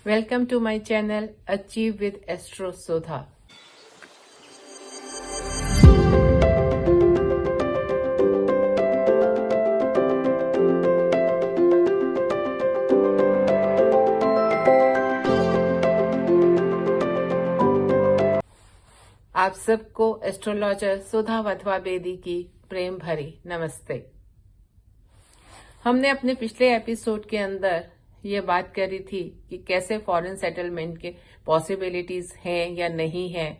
Welcome to my channel Achieve with Astro Sodha. आप सबको astrologer सुधा वधवा बेदी की प्रेम भरी नमस्ते। हमने अपने पिछले एपिसोड के अंदर ये बात करी थी कि कैसे फॉरेन सेटलमेंट के पॉसिबिलिटीज हैं या नहीं है,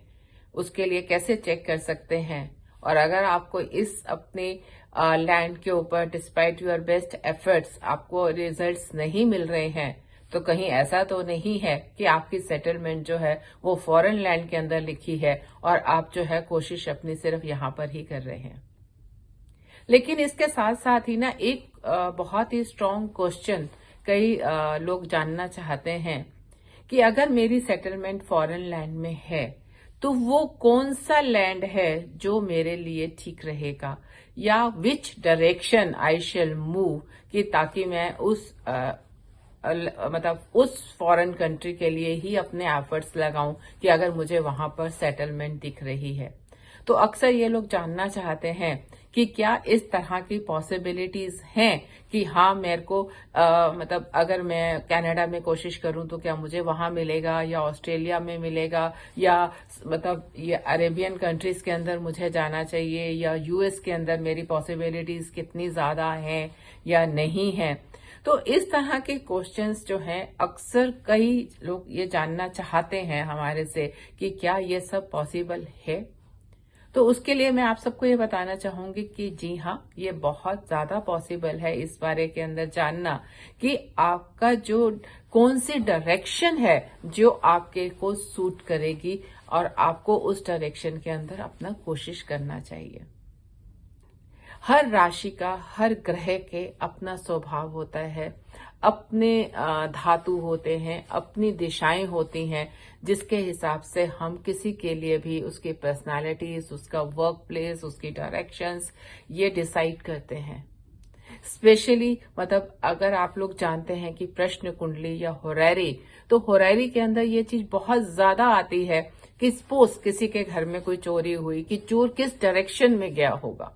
उसके लिए कैसे चेक कर सकते हैं। और अगर आपको इस अपने लैंड के ऊपर डिस्पाइट योर बेस्ट एफर्ट्स आपको रिजल्ट्स नहीं मिल रहे हैं, तो कहीं ऐसा तो नहीं है कि आपकी सेटलमेंट जो है वो फॉरेन लैंड के अंदर लिखी है और आप जो है कोशिश अपनी सिर्फ यहां पर ही कर रहे हैं। लेकिन इसके साथ साथ ही ना एक बहुत ही स्ट्रांग क्वेश्चन कई लोग जानना चाहते हैं कि अगर मेरी सेटलमेंट फॉरेन लैंड में है तो वो कौन सा लैंड है जो मेरे लिए ठीक रहेगा, या which direction I shall move, कि ताकि मैं उस फॉरेन कंट्री के लिए ही अपने एफर्ट्स लगाऊं कि अगर मुझे वहां पर सेटलमेंट दिख रही है। तो अक्सर ये लोग जानना चाहते हैं कि क्या इस तरह की पॉसिबिलिटीज हैं कि हाँ मेरे को अगर मैं कनाडा में कोशिश करूं तो क्या मुझे वहां मिलेगा, या ऑस्ट्रेलिया में मिलेगा, या ये अरेबियन कंट्रीज के अंदर मुझे जाना चाहिए, या यूएस के अंदर मेरी पॉसिबिलिटीज कितनी ज्यादा हैं या नहीं है। तो इस तरह के क्वेश्चंस जो हैं अक्सर कई लोग ये जानना चाहते हैं हमारे से कि क्या ये सब पॉसिबल है। तो उसके लिए मैं आप सबको ये बताना चाहूंगी कि जी हाँ, ये बहुत ज्यादा पॉसिबल है इस बारे के अंदर जानना कि आपका जो कौन सी डायरेक्शन है जो आपके को सूट करेगी, और आपको उस डायरेक्शन के अंदर अपना कोशिश करना चाहिए। हर राशि का, हर ग्रह के अपना स्वभाव होता है, अपने धातु होते हैं, अपनी दिशाएं होती हैं, जिसके हिसाब से हम किसी के लिए भी उसकी पर्सनालिटीज, उसका वर्क प्लेस, उसकी डायरेक्शंस ये डिसाइड करते हैं। स्पेशली अगर आप लोग जानते हैं कि प्रश्न कुंडली या होरारी, तो होरारी के अंदर ये चीज बहुत ज्यादा आती है कि सपोज किसी के घर में कोई चोरी हुई, कि चोर किस डायरेक्शन में गया होगा।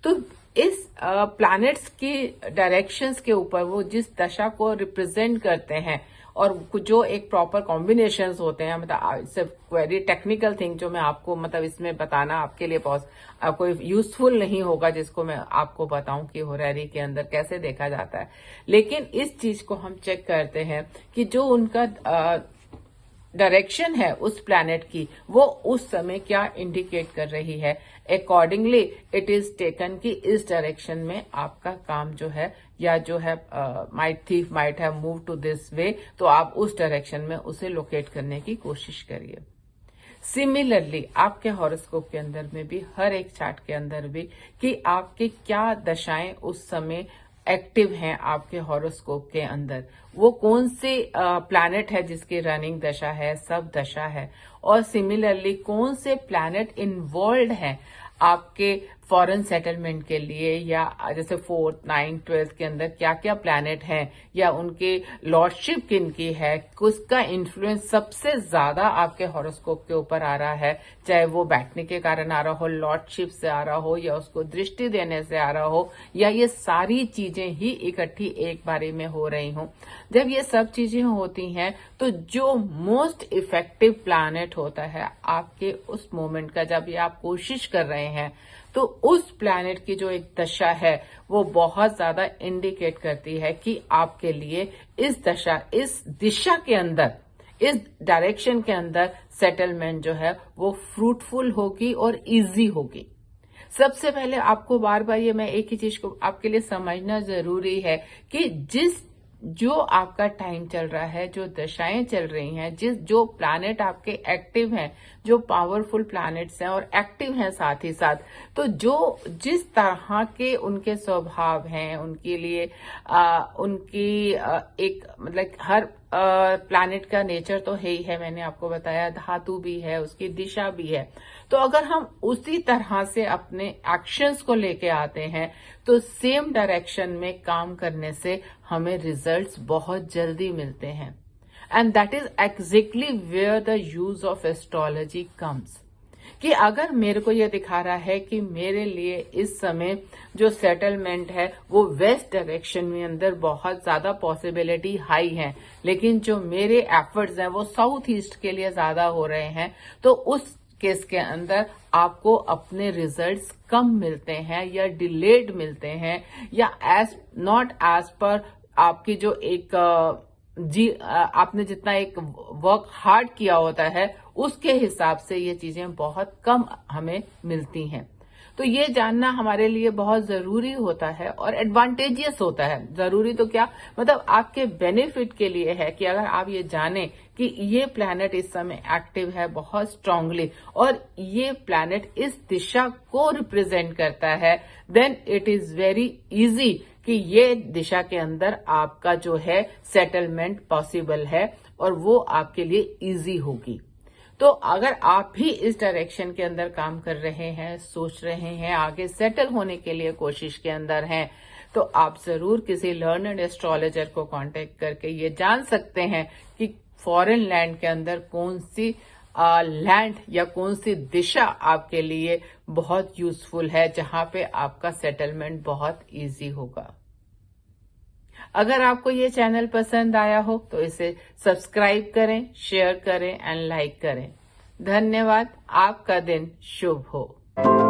तो इस प्लैनेट्स की डायरेक्शंस के ऊपर वो जिस दशा को रिप्रेजेंट करते हैं, और जो एक प्रॉपर कॉम्बिनेशंस होते हैं, सिर्फ वेरी टेक्निकल थिंग जो मैं आपको इसमें बताना आपके लिए कोई यूजफुल नहीं होगा, जिसको मैं आपको बताऊं कि होरारी के अंदर कैसे देखा जाता है। लेकिन इस चीज को हम चेक करते हैं कि जो उनका डायरेक्शन है उस प्लैनेट की, वो उस समय क्या इंडिकेट कर रही है। अकॉर्डिंगली इट इज टेकन कि इस डायरेक्शन में आपका काम जो है, या जो है might have move to this way, तो आप उस डायरेक्शन में उसे लोकेट करने की कोशिश करिए। सिमिलरली आपके हॉरोस्कोप के अंदर में भी, हर एक चार्ट के अंदर भी, कि आपके क्या दशाएं उस समय एक्टिव हैं आपके हॉरोस्कोप के अंदर, वो कौन से प्लैनेट है जिसकी रनिंग दशा है, सब दशा है, और सिमिलरली कौन से प्लैनेट इन्वॉल्व हैं आपके फॉरेन सेटलमेंट के लिए, या जैसे 4th, 9th, 12th के अंदर क्या क्या प्लैनेट हैं, या उनके लॉर्डशिप किनकी है, उसका इन्फ्लुएंस सबसे ज्यादा आपके हॉरोस्कोप के ऊपर आ रहा है, चाहे वो बैठने के कारण आ रहा हो, लॉर्डशिप से आ रहा हो, या उसको दृष्टि देने से आ रहा हो, या ये सारी चीजें ही इकट्ठी एक बारी में हो रही हों। जब ये सब चीजें होती हैं तो जो मोस्ट इफेक्टिव प्लैनेट होता है आपके उस मोमेंट का, जब ये आप कोशिश कर रहे हैं, तो उस प्लैनेट की जो एक दशा है वो बहुत ज्यादा इंडिकेट करती है कि आपके लिए इस दशा, इस दिशा के अंदर, इस डायरेक्शन के अंदर सेटलमेंट जो है वो फ्रूटफुल होगी और इजी होगी। सबसे पहले आपको बार बार ये मैं एक ही चीज को आपके लिए समझना जरूरी है कि जो आपका टाइम चल रहा है, जो दशाएं चल रही हैं, जो प्लैनेट आपके एक्टिव हैं, जो पावरफुल प्लैनेट्स हैं और एक्टिव हैं साथ ही साथ, तो जिस तरह के उनके स्वभाव हैं, उनके लिए एक हर प्लैनेट का नेचर तो है ही है, मैंने आपको बताया, धातु भी है, उसकी दिशा भी है। तो अगर हम उसी तरह से अपने एक्शंस को लेके आते हैं तो सेम डायरेक्शन में काम करने से हमें रिजल्ट्स बहुत जल्दी मिलते हैं। And that is exactly where the use of astrology comes. कि अगर मेरे को ये दिखा रहा है कि मेरे लिए इस समय जो सेटलमेंट है वो वेस्ट डायरेक्शन में अंदर बहुत ज्यादा पॉसिबिलिटी हाई है, लेकिन जो मेरे एफर्ट्स हैं वो साउथ ईस्ट के लिए ज्यादा हो रहे हैं, तो उस केस के अंदर आपको अपने रिजल्ट्स कम मिलते हैं या डिलेड मिलते हैं, या नॉट एज पर आपकी जो एक आपने जितना एक वर्क हार्ड किया होता है उसके हिसाब से ये चीजें बहुत कम हमें मिलती हैं। तो ये जानना हमारे लिए बहुत जरूरी होता है और एडवांटेजियस होता है। जरूरी तो क्या, मतलब आपके बेनिफिट के लिए है कि अगर आप ये जानें कि ये प्लैनेट इस समय एक्टिव है बहुत स्ट्रांगली और ये प्लैनेट इस दिशा को रिप्रेजेंट करता है, then it is very easy कि ये दिशा के अंदर आपका जो है सेटलमेंट पॉसिबल है और वो आपके लिए इजी होगी। तो अगर आप भी इस डायरेक्शन के अंदर काम कर रहे हैं, सोच रहे हैं, आगे सेटल होने के लिए कोशिश के अंदर हैं, तो आप जरूर किसी लर्नड एस्ट्रोलॉजर को कांटेक्ट करके ये जान सकते हैं कि फॉरेन लैंड के अंदर कौन सी लैंड या कौन सी दिशा आपके लिए बहुत यूजफुल है, जहां पे आपका सेटलमेंट बहुत इजी होगा। अगर आपको ये चैनल पसंद आया हो तो इसे सब्सक्राइब करें, शेयर करें एंड लाइक करें। धन्यवाद। आपका दिन शुभ हो।